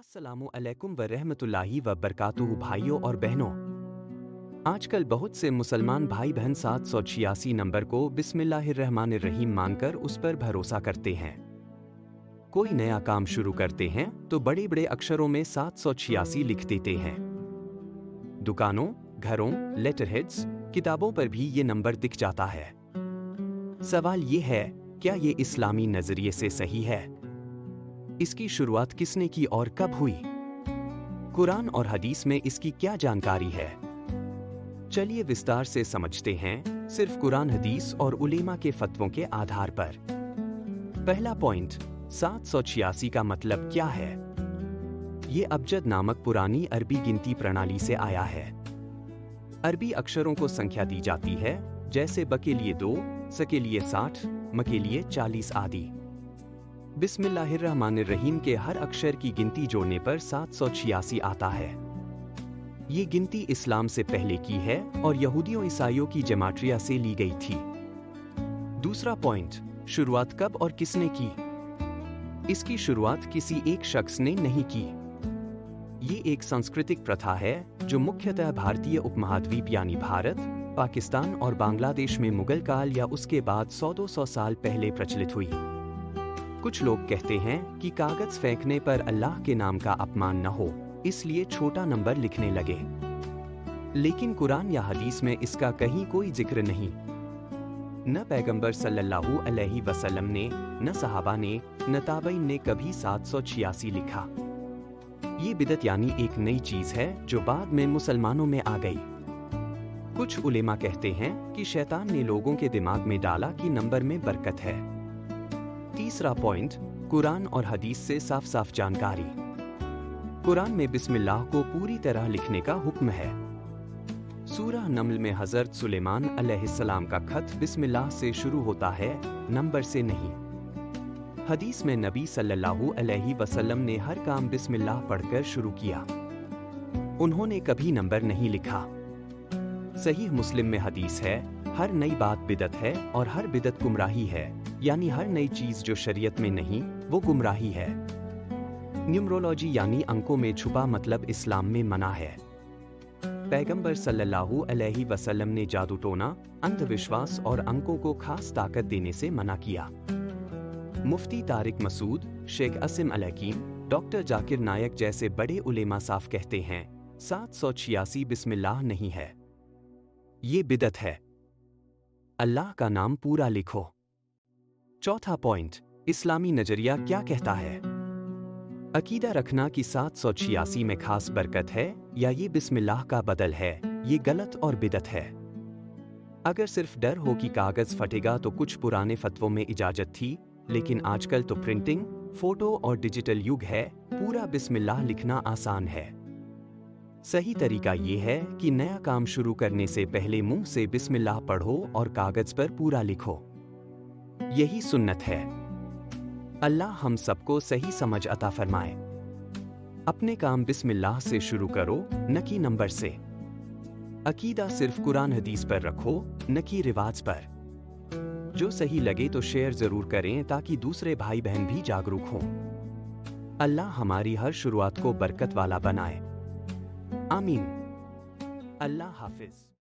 अस्सलामु अलैकुम व रहमतुल्लाहि व बरकातुहू। भाइयों और बहनों, आजकल बहुत से मुसलमान भाई बहन 786 नंबर को बिस्मिल्लाहिर्रहमानिर्रहीम मानकर उस पर भरोसा करते हैं। कोई नया काम शुरू करते हैं तो बड़े बड़े अक्षरों में 786 लिख देते हैं। दुकानों, घरों, लेटरहेड्स, किताबों पर भी ये नंबर दिख जाता है। सवाल ये है, क्या ये इस्लामी नजरिए से सही है? इसकी शुरुआत किसने की और कब हुई? कुरान और हदीस में इसकी क्या जानकारी है? चलिए विस्तार से समझते हैं, सिर्फ कुरान, हदीस और उलेमा के फतवों के आधार पर। पहला पॉइंट, 786 का मतलब क्या है? ये अबजद नामक पुरानी अरबी गिनती प्रणाली से आया है। अरबी अक्षरों को संख्या दी जाती है, जैसे ब के लिए 2, स के लिए 60, म के लिए 40 आदि। बिस्मिल्लाहिर्रहमानिर्रहीम के हर अक्षर की गिनती जोड़ने पर 786 आता है। ये गिनती इस्लाम से पहले की है और यहूदियों ईसाइयों की जमाट्रिया से ली गई थी। दूसरा पॉइंट, शुरुआत कब और किसने की? इसकी शुरुआत किसी एक शख्स ने नहीं की। ये एक सांस्कृतिक प्रथा है जो मुख्यतः भारतीय उपमहाद्वीप यानी भारत, पाकिस्तान और बांग्लादेश में मुगल काल या उसके बाद 100-200 साल पहले प्रचलित हुई। कुछ लोग कहते हैं कि कागज फेंकने पर अल्लाह के नाम का अपमान न हो, इसलिए छोटा नंबर लिखने लगे। लेकिन कुरान या हदीस में इसका कहीं कोई जिक्र नहीं। न पैगंबर सल्लल्लाहु अलैहि वसल्लम ने, न सहाबा ने, न ताबईन ने कभी 786 लिखा। ये बिदअत यानी एक नई चीज है जो बाद में मुसलमानों में आ गई। कुछ उलेमा कहते हैं कि शैतान ने लोगों के दिमाग में डाला कि नंबर में बरकत है। तीसरा पॉइंट, कुरान और हदीस से साफ साफ जानकारी। कुरान में बिस्मिल्लाह को पूरी तरह लिखने का हुक्म है। सूरह नम्ल में हजरत सुलेमान अलैहिस्सलाम का खत बिस्मिल्लाह से शुरू होता है, नंबर से नहीं। हदीस में नबी सल्लल्लाहु अलैहि वसल्लम ने हर काम बिस्मिल्लाह पढ़कर शुरू किया। उन्होंने कभी नंबर नहीं लिखा। सहीह मुस्लिम में हदीस है, हर नई बात बिदअत है और हर बिदअत गुमराही है, यानी हर नई चीज जो शरीयत में नहीं वो गुमराही है। न्यूमरोलॉजी यानी अंकों में छुपा मतलब इस्लाम में मना है। पैगंबर सल्लल्लाहु अलैहि वसल्लम ने जादू टोना, अंधविश्वास और अंकों को खास ताकत देने से मना किया। मुफ्ती तारिक मसूद, शेख असीम अल हकीम, डॉक्टर जाकिर नायक जैसे बड़े उलेमा साफ कहते हैं, 786 बिस्मिल्लाह नहीं है, ये बिदअत है। अल्लाह का नाम पूरा लिखो। चौथा पॉइंट, इस्लामी नजरिया क्या कहता है? अकीदा रखना कि 786 में खास बरकत है या ये बिस्मिल्लाह का बदल है, ये गलत और बिदअत है। अगर सिर्फ डर हो कि कागज फटेगा तो कुछ पुराने फतवों में इजाजत थी, लेकिन आजकल तो प्रिंटिंग, फोटो और डिजिटल युग है, पूरा बिस्मिल्लाह लिखना आसान है। सही तरीका ये है कि नया काम शुरू करने से पहले मुंह से बिस्मिल्लाह पढ़ो और कागज पर पूरा लिखो। यही सुन्नत है। अल्लाह हम सबको सही समझ अता फरमाए। अपने काम बिस्मिल्लाह से शुरू करो, न कि नंबर से। अकीदा सिर्फ कुरान हदीस पर रखो, न कि रिवाज पर। जो सही लगे तो शेयर जरूर करें ताकि दूसरे भाई बहन भी जागरूक हों। अल्लाह हमारी हर शुरुआत को बरकत वाला बनाए। आमीन। अल्लाह हाफिज।